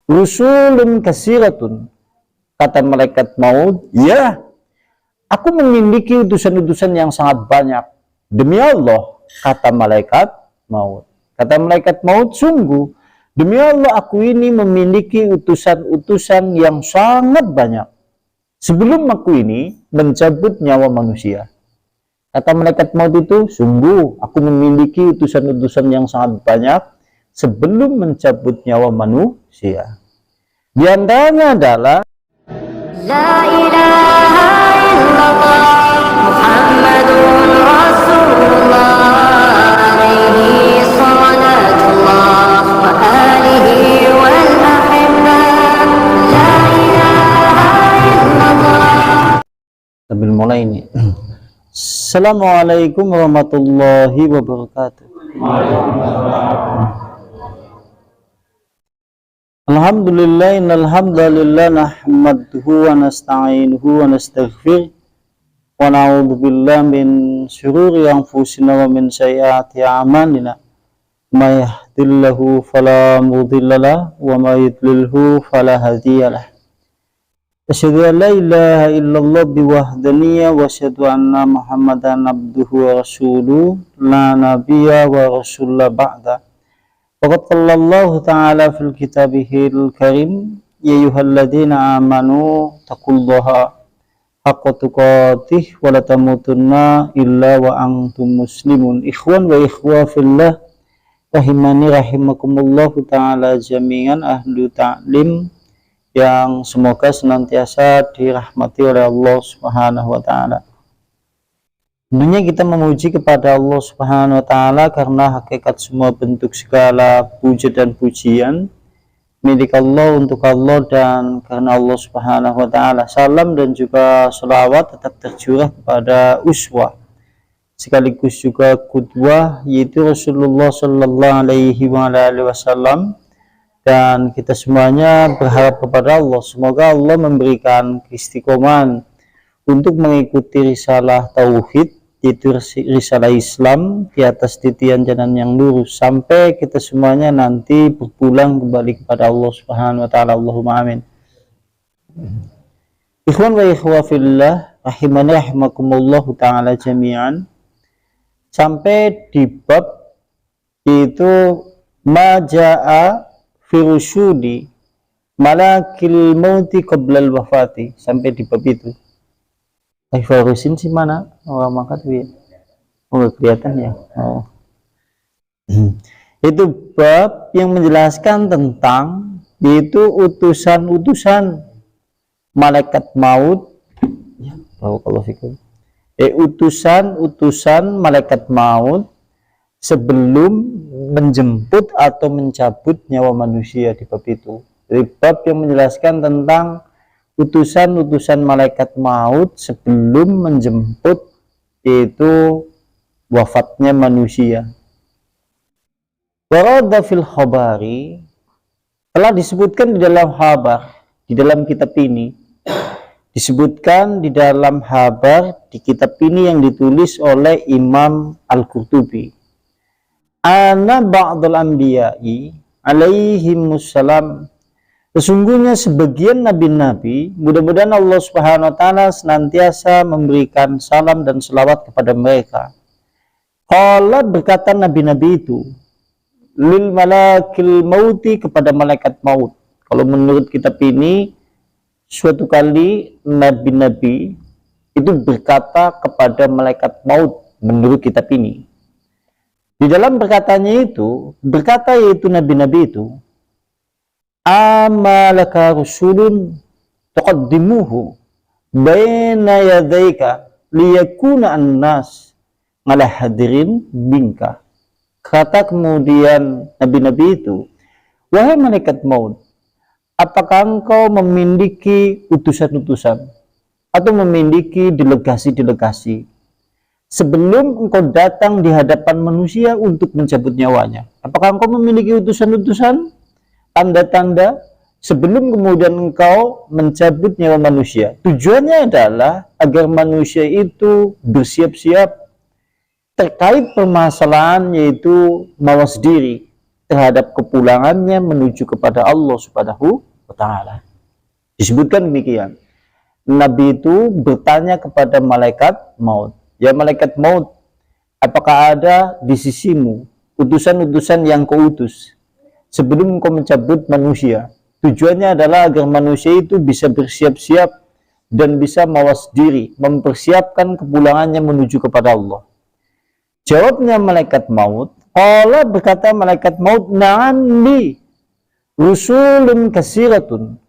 rusulun kasiratun. Kata malaikat maut, ya, aku memiliki utusan-utusan yang sangat banyak. Demi Allah, kata malaikat maut. Kata malaikat maut, sungguh, demi Allah aku ini memiliki utusan-utusan yang sangat banyak. Sebelum aku ini mencabut nyawa manusia. Kata malaikat maut itu, sungguh aku memiliki utusan-utusan yang sangat banyak sebelum mencabut nyawa manusia. Di antaranya adalah La ilaha illallah Muhammadun Rasulullah alaihi salatullah wa alihi wal ahibbah. La ilaha illallah. sambil mulai ini. Assalamualaikum warahmatullahi wabarakatuh. Alhamdulillah, innal hamdalillah nahmaduhu wa nasta'inuhu wa nastaghfir wa na'udzu billahi min syururi anfusina wa min sayyiati a'malina. May yahdihillahu fala mudhillalah wa may yudlilhu fala hadiyalah. Asyhadu an la ilaha illallah biwahdaniyya wa asyhadu anna Muhammadan abduhu wa rasuluh la nabiyya wa rasulla ba'da. Waqad qala Allah ta'ala fil kitabihil karim ya ayyuhalladzina amanu taqullaha haqqa tuqatih wa la tamutunna illa wa antum muslimun. Ikhwan wa ikhwa fillah rahimani rahimakumullah ta'ala jami'an ahlu ta'lim yang semoga senantiasa dirahmati oleh Allah Subhanahu wa ta'ala. Tentunya kita memuji kepada Allah Subhanahu wa ta'ala karena hakikat semua bentuk segala puja dan pujian milik Allah, untuk Allah, dan karena Allah Subhanahu wa ta'ala. Salam dan juga salawat tetap tercurah kepada uswah sekaligus juga qudwah, yaitu Rasulullah sallallahu alaihi wasallam. Dan kita semuanya berharap kepada Allah, semoga Allah memberikan keistiqomahan untuk mengikuti risalah tauhid, yaitu risalah Islam di atas titian jalan yang lurus sampai kita semuanya nanti berpulang kembali kepada Allah Subhanahu wa ta'ala. Allahumma amin. Ikhwan wa ikhwa fillah rahimani rahimakumullah ta'ala jami'an, sampai di bab itu maja'a firusudi malakil mauti qoblal wafati, sampai di bab itu. Farusin sih mana orang mangkat ya? Oh, nggak kelihatan ya. Oh. Itu bab yang menjelaskan tentang itu utusan-utusan malaikat maut. Ya, kalau fikir. Utusan-utusan malaikat maut sebelum menjemput atau mencabut nyawa manusia di bab itu. Jadi bab yang menjelaskan tentang utusan-utusan malaikat maut sebelum menjemput yaitu wafatnya manusia. Warada fil khabari, telah disebutkan di dalam khabar, di dalam kitab ini, disebutkan di dalam khabar di kitab ini yang ditulis oleh Imam Al-Qurtubi. Ana ba'dul anbiya'i alaihimussalam, sesungguhnya sebagian nabi-nabi, mudah-mudahan Allah Subhanahu wa ta'ala senantiasa memberikan salam dan selawat kepada mereka. Qala, berkata nabi-nabi itu, lil malakil mauti, kepada malaikat maut. Kalau menurut kitab ini, suatu kali nabi-nabi itu berkata kepada malaikat maut menurut kitab ini. Di dalam berkatanya itu, berkata yaitu nabi-nabi itu, amalaka rusulun taqaddimuhu baina yadayka liyakuna an-nas ala hadirin minka. Kata kemudian nabi-nabi itu, wahai malaikat maut, apakah engkau memiliki utusan-utusan atau memiliki delegasi-delegasi sebelum engkau datang di hadapan manusia untuk mencabut nyawanya? Apakah engkau memiliki utusan-utusan, tanda-tanda sebelum kemudian engkau mencabut nyawa manusia? Tujuannya adalah agar manusia itu bersiap-siap terkait permasalahan yaitu mawas diri, terhadap kepulangannya menuju kepada Allah Subhanahu wa Ta'ala. Disebutkan demikian. Nabi itu bertanya kepada malaikat maut, ya malaikat maut, apakah ada di sisimu utusan-utusan yang kau utus sebelum kau mencabut manusia? Tujuannya adalah agar manusia itu bisa bersiap-siap dan bisa mawas diri, mempersiapkan kepulangannya menuju kepada Allah. Jawabnya malaikat maut, Allah berkata malaikat maut, na'am li rusulun kasiratun.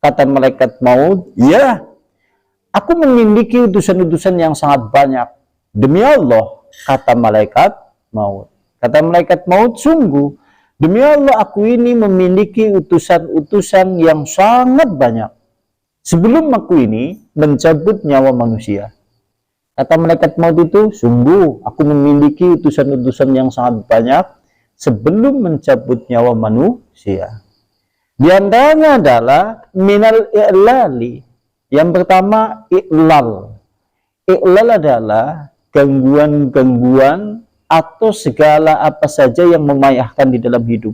Kata malaikat maut, ya, aku memiliki utusan-utusan yang sangat banyak. Demi Allah, kata malaikat maut. Kata malaikat maut, sungguh, demi Allah aku ini memiliki utusan-utusan yang sangat banyak. Sebelum aku ini mencabut nyawa manusia. Kata malaikat maut itu, sungguh, aku memiliki utusan-utusan yang sangat banyak sebelum mencabut nyawa manusia. Di antaranya adalah minal i'lali. Yang pertama, i'lal. I'lal adalah gangguan-gangguan atau segala apa saja yang memayahkan di dalam hidup.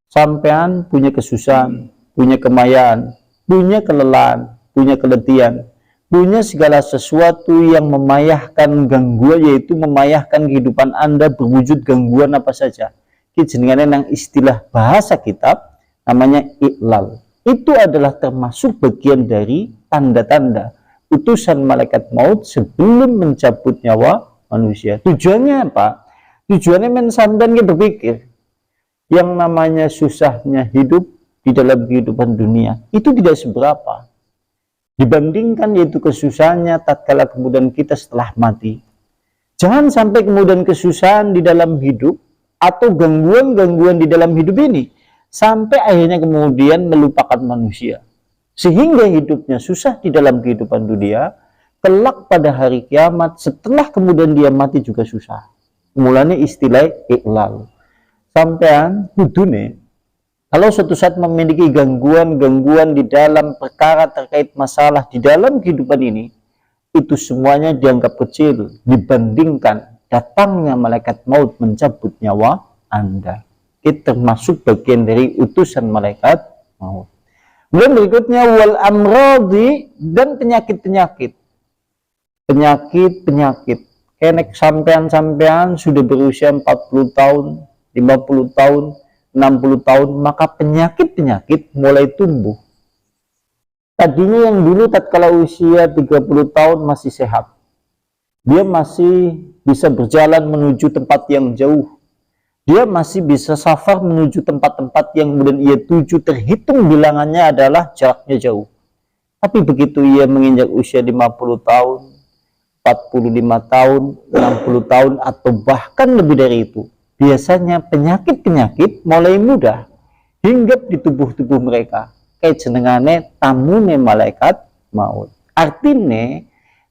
Sampean punya kesusahan, punya kemayaan, punya kelelahan, punya keletihan, punya segala sesuatu yang memayahkan gangguan, yaitu memayahkan kehidupan Anda berwujud gangguan apa saja. Jenengan yang istilah bahasa kitab namanya i'lal. Itu adalah termasuk bagian dari tanda-tanda utusan malaikat maut sebelum mencabut nyawa manusia. Tujuannya apa? Tujuannya mensampean kita berpikir yang namanya susahnya hidup di dalam kehidupan dunia itu tidak seberapa dibandingkan yaitu kesusahannya tatkala kemudian kita setelah mati. Jangan sampai kemudian kesusahan di dalam hidup atau gangguan-gangguan di dalam hidup ini sampai akhirnya kemudian melupakan manusia, sehingga hidupnya susah di dalam kehidupan dunia, kelak pada hari kiamat setelah kemudian dia mati juga susah. Mulanya istilah i'lal. Sampean kudune kalau suatu saat memiliki gangguan-gangguan di dalam perkara terkait masalah di dalam kehidupan ini, itu semuanya dianggap kecil dibandingkan datangnya malaikat maut mencabut nyawa Anda. Itu termasuk bagian dari utusan malaikat maut. Kemudian berikutnya wal amradi, dan penyakit-penyakit. Penyakit-penyakit. Kayak sampean-sampean sudah berusia 40 tahun, 50 tahun, 60 tahun, maka penyakit-penyakit mulai tumbuh. Tadinya yang dulu tatkala usia 30 tahun masih sehat. Dia masih bisa berjalan menuju tempat yang jauh. Dia masih bisa safar menuju tempat-tempat yang kemudian ia tuju, terhitung bilangannya adalah jaraknya jauh. Tapi begitu ia menginjak usia 50 tahun, 45 tahun, 60 tahun, atau bahkan lebih dari itu, biasanya penyakit-penyakit mulai mudah hinggap di tubuh-tubuh mereka. Kayak jenengane tamune malaikat maut. Artinya,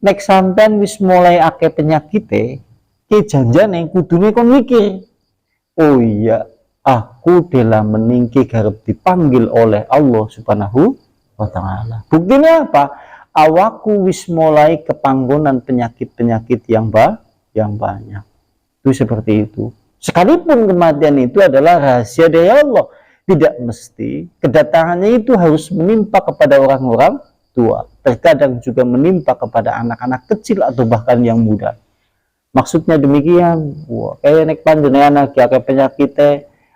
nek sampean wis mulai akeh penyakite, ke janjane kudune kon mikir, oh iya, aku telah meninggi garap dipanggil oleh Allah Subhanahu wa Ta'ala. Buktinya apa? Awakku wis mulai kepanggonan penyakit-penyakit yang banyak. Itu seperti itu. Sekalipun kematian itu adalah rahasia dari Allah, tidak mesti kedatangannya itu harus menimpa kepada orang-orang tua. Terkadang juga menimpa kepada anak-anak kecil atau bahkan yang muda. Maksudnya demikian. Wah, kayak nek panjenengan lagi akeh penyakite,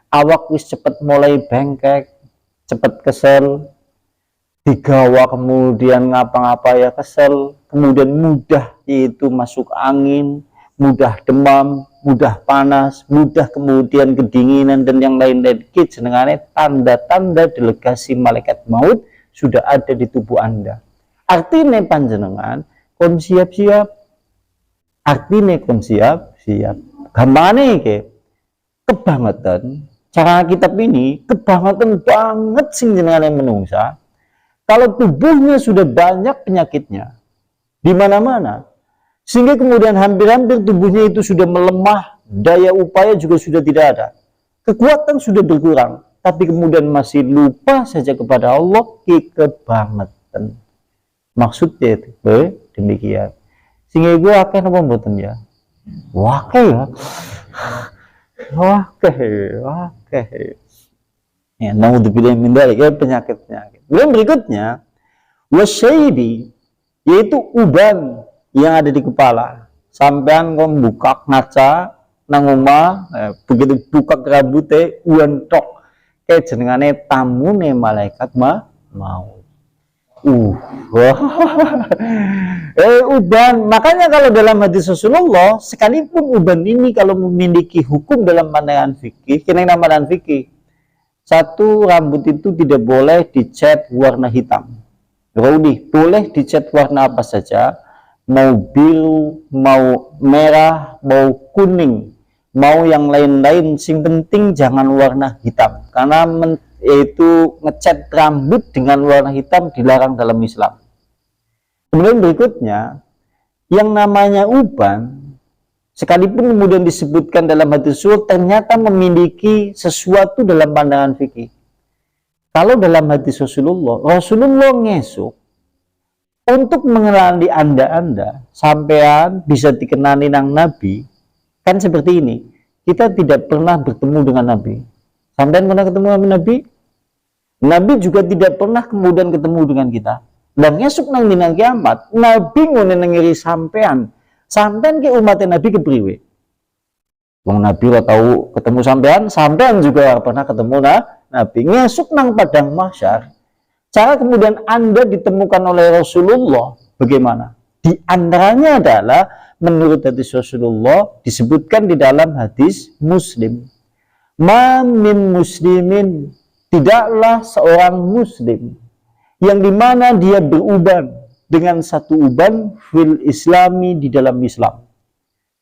awak wis cepet mulai bengkek, cepet kesel, digawa kemudian ngapa-ngapa ya kesel, kemudian mudah yaitu masuk angin, mudah demam, mudah panas, mudah kemudian kedinginan dan yang lain-lain. Jenengane tanda-tanda delegasi malaikat maut sudah ada di tubuh Anda. Artinya panjenengan kon siap-siap. Artinya kon siap-siap. Gampangane iki kebangetan. Cara kitab ini kebangetan banget sing jenengane menungsa. Kalau tubuhnya sudah banyak penyakitnya di mana-mana, sehingga kemudian hampir-hampir tubuhnya itu sudah melemah, daya upaya juga sudah tidak ada, kekuatan sudah berkurang, tapi kemudian masih lupa saja kepada Allah, kebangetan. Maksudnya itu demikian. Sehingga gue akan apa mboten ya? Wake ya. Oke. Ya, naudzubillah min dzalik, ya, penyakit-penyakit. Kemudian berikutnya, wasyaibi, yaitu uban yang ada di kepala. Sampean kok buka ngaca nang omah, begitu buka rambutnya uan tok. Kayak jenengane tamune malaikat mau. Wah. Uban. Makanya kalau dalam hadis Rasulullah, sekalipun uban ini kalau memiliki hukum dalam pandangan fikih, kena pandangan fikih. Satu, rambut itu tidak boleh dicat warna hitam. Boleh dicat warna apa saja, mau biru, mau merah, mau kuning, mau yang lain-lain, sing penting jangan warna hitam. Karena yaitu ngecat rambut dengan warna hitam dilarang dalam Islam. Kemudian berikutnya, yang namanya uban, sekalipun kemudian disebutkan dalam hadis Rasul, ternyata memiliki sesuatu dalam pandangan fikih. Kalau dalam hadis Rasulullah ngesuk untuk mengenali anda sampean bisa dikenali nang Nabi, kan seperti ini. Kita tidak pernah bertemu dengan Nabi. Sampean pernah ketemu dengan Nabi? Nabi juga tidak pernah kemudian ketemu dengan kita. Dan ngesuk nang dina kiamat, Nabi ngene ngiri sampean ke umatnya Nabi kepriwe. Wong Nabi ora tahu ketemu sampean juga pernah ketemu Nabi. Ngesuk nang padang mahsyar. Cara kemudian Anda ditemukan oleh Rasulullah bagaimana? Di antaranya adalah menurut hadis Rasulullah disebutkan di dalam hadis Muslim. Ma min muslimin, tidaklah seorang muslim yang dimana dia beruban dengan satu uban fil islami, di dalam Islam.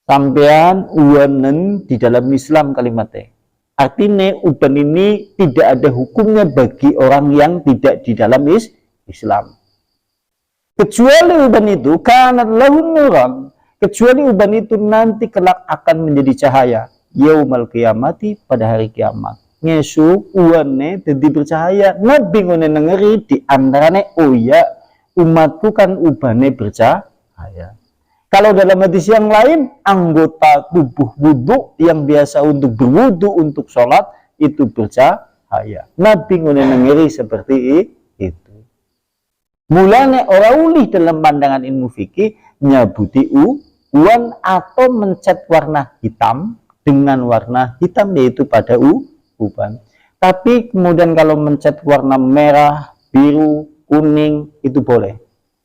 Sampean uanen di dalam Islam kalimatnya. Artinya uban ini tidak ada hukumnya bagi orang yang tidak di dalam Islam. Kecuali uban itu kanat lahun nuran, kecuali uban itu nanti kelak akan menjadi cahaya yaumal qiyamati, pada hari kiamat. Ngesu uane jadi bercahaya. Nabi ngene ngeri di antarane, oh ya, umatku kan ubane bercahaya. Kalau dalam hadis yang lain, anggota tubuh wudhu yang biasa untuk berwudhu, untuk sholat, itu bercahaya. Nabi ngene ngeri seperti itu. Mulanya orang ulih dalam pandangan ilmu fikih nyabuti uan atau mencat warna hitam dengan warna hitam, yaitu pada uban. Tapi kemudian kalau mencat warna merah, biru, kuning, itu boleh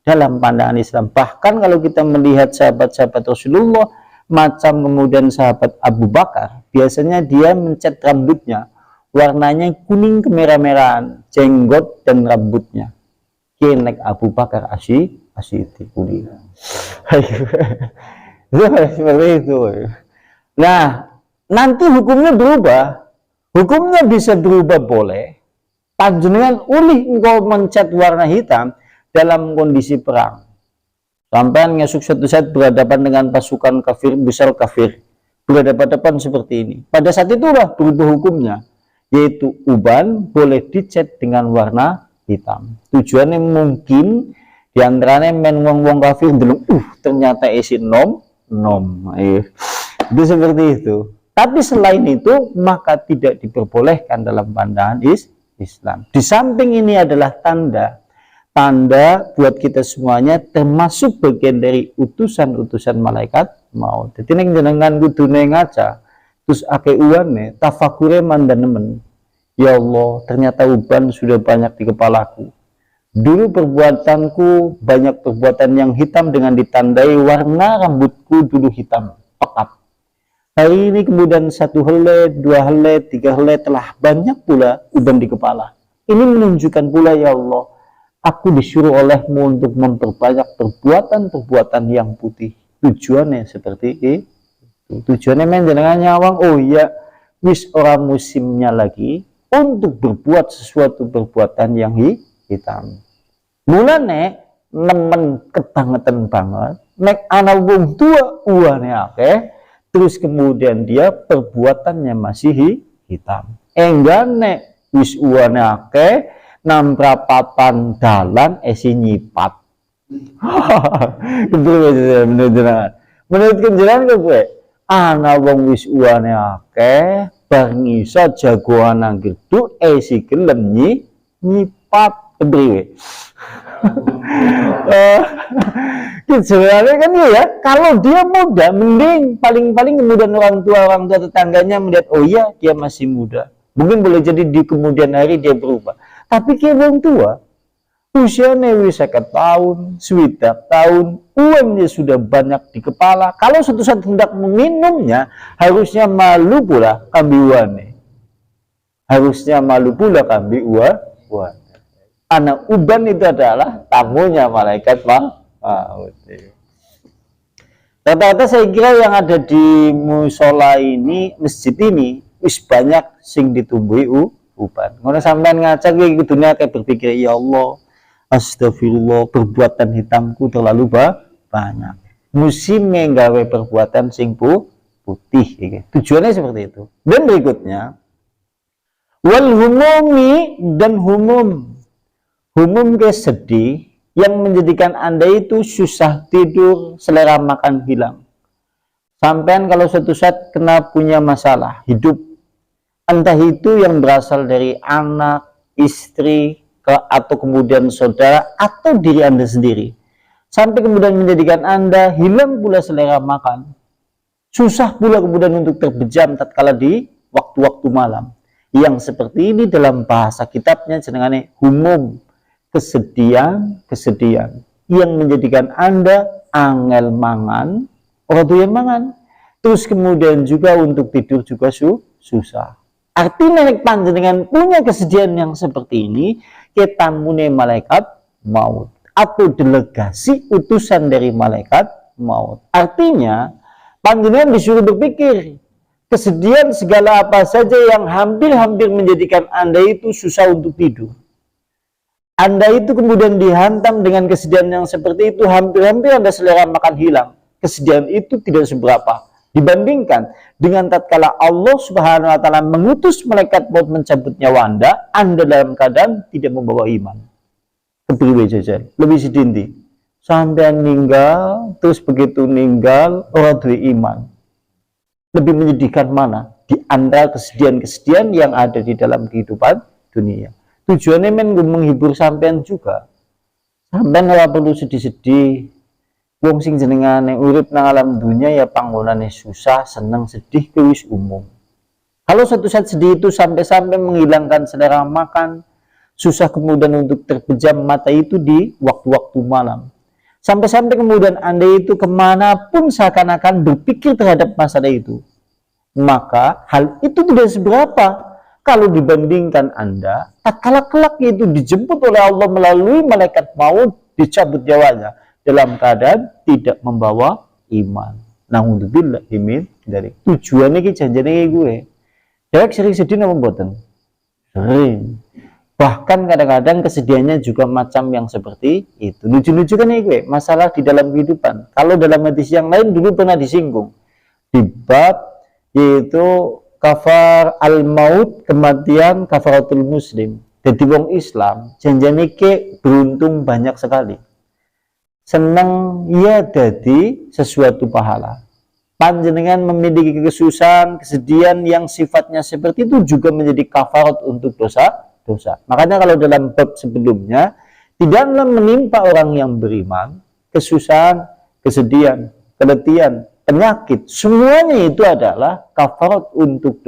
dalam pandangan Islam. Bahkan kalau kita melihat sahabat-sahabat Rasulullah, macam kemudian sahabat Abu Bakar, biasanya dia mencat rambutnya warnanya kuning kemerah-merahan, jenggot dan rambutnya. Kenek Abu Bakar asyiti kuning. Seperti itu. Nah, nanti hukumnya berubah. Hukumnya bisa berubah boleh. Panjenengan ulih engkau mencat warna hitam dalam kondisi perang. Sampai ngesuk satu saat berhadapan dengan pasukan kafir, besar kafir. Berhadapan seperti ini. Pada saat itulah berubah hukumnya. Yaitu uban boleh dicat dengan warna hitam. Tujuannya mungkin diantaranya men wong kafir dulu, ternyata isi nom. Itu seperti itu. Tapi selain itu, maka tidak diperbolehkan dalam pandangan Islam. Di samping ini adalah tanda buat kita semuanya, termasuk bagian dari utusan-utusan malaikat maut. Jadi ning jenengan kudune ngaca, terus ake uane, tafakure mandanemen. Ya Allah, ternyata uban sudah banyak di kepalaku. Dulu perbuatanku banyak perbuatan yang hitam dengan ditandai warna rambutku dulu hitam, pekat. Hari ini kemudian 1 helai, 2 helai, 3 helai, telah banyak pula uban di kepala. Ini menunjukkan pula, ya Allah, aku disuruh olehmu untuk memperbanyak perbuatan-perbuatan yang putih. Tujuannya seperti itu. Tujuannya menjenengan nyawang, oh iya, wis orang musimnya lagi untuk berbuat sesuatu perbuatan yang hitam. Mulane nemen kebangetan banget, nek ana wong tua uane akeh, terus kemudian dia perbuatannya masih hitam. Enggak nek wis uane akeh, namprapatan dalan esi nyipat. Menurut kenjelan gue, ana wong wis uwane akeh bar ngiso jagoan nang geduk si gelem nyipat kepriwe. Sebenarnya kan ya, kalau dia muda mending paling-paling kemudian orang tua tetangganya melihat oh iya dia masih muda, mungkin boleh jadi di kemudian hari dia berubah. Tapi dia orang tua usianya wis 50 tahun, 20 tahun, uangnya sudah banyak di kepala. Kalau suatu saat hendak meminumnya, harusnya malu pula kambi uane. Harusnya malu pula kambi uane. Anak uban itu adalah tamunya malaikat maut. Rata-rata saya kira yang ada di musola ini, masjid ini, wis banyak sing ditumbuhi uban. Ngono sampean ngajak iki dunia kayak berpikir ya Allah, astagfirullah, perbuatan hitamku terlalu banyak. Musimnya nggawe perbuatan sing putih gitu. Tujuannya seperti itu. Dan berikutnya wal humumi dan humum ke sedih yang menjadikan Anda itu susah tidur, selera makan hilang. Sampean kalau suatu saat kena punya masalah hidup, entah itu yang berasal dari anak, istri, atau kemudian saudara, atau diri Anda sendiri, sampai kemudian menjadikan Anda hilang pula selera makan, susah pula kemudian untuk terbejam tatkala di waktu-waktu malam. Yang seperti ini dalam bahasa kitabnya jenengane humum, kesedihan yang menjadikan Anda angel mangan, orang tuh mangan, terus kemudian juga untuk tidur juga susah. Artinya nek panjenengan punya kesedihan yang seperti ini, ketamune malaikat maut atau delegasi utusan dari malaikat maut. Artinya panjenengan disuruh berpikir kesedihan segala apa saja yang hampir-hampir menjadikan Anda itu susah untuk tidur. Anda itu kemudian dihantam dengan kesedihan yang seperti itu, hampir-hampir Anda selera makan hilang. Kesedihan itu tidak seberapa dibandingkan dengan tatkala Allah Subhanahu wa taala mengutus malaikat maut mencabut nyawa Anda dalam keadaan tidak membawa iman. Kepriwe jajan, lebih sedinti. Sampai meninggal, terus begitu meninggal orang duwe iman. Lebih menyedihkan mana di antara kesedihan-kesedihan yang ada di dalam kehidupan dunia. Tujuannya menghibur sampean juga. Sampean ora perlu sedih-sedih. Wong sing jenengane urip nang alam dunia ya panggonane susah, seneng, sedih wis umum. Kalau suatu saat sedih itu sampai-sampai menghilangkan selera makan, susah kemudian untuk terpejam mata itu di waktu-waktu malam. Sampai-sampai kemudian Anda itu kemanapun seakan-akan berpikir terhadap masalah itu. Maka hal itu tidak seberapa kalau dibandingkan Anda, tatkala kelak itu dijemput oleh Allah melalui malaikat maut, dicabut nyawanya dalam keadaan tidak membawa iman. Na'udzubillah min dari tujuannya ki janjane gue. Dewek sering sedih napa mboten? Sering. Bahkan kadang-kadang kesedihannya juga macam yang seperti itu. Lucu-lucu kan gue, masalah di dalam kehidupan. Kalau dalam hadis yang lain dulu pernah disinggung di bab yaitu kafar al-maut, kematian kafaratul muslim. Jadi wong Islam janjane ke beruntung banyak sekali. Senang ya jadi sesuatu pahala. Panjenengan memiliki kesusahan, kesedihan yang sifatnya seperti itu juga menjadi kafarat untuk dosa. Makanya kalau dalam bab sebelumnya tidaklah menimpa orang yang beriman kesusahan, kesedihan, keletihan, penyakit, semuanya itu adalah kafarat untuk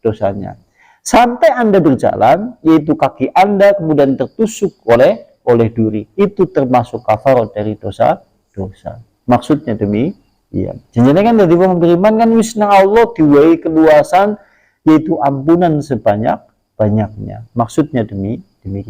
dosanya. Sampai Anda berjalan, yaitu kaki Anda kemudian tertusuk oleh duri, itu termasuk kafarat dari dosa. Maksudnya demikian. Jangan kan dari orang beriman kan wisna Allah diwai keluasan, yaitu ampunan sebanyak-banyaknya. Maksudnya demikian.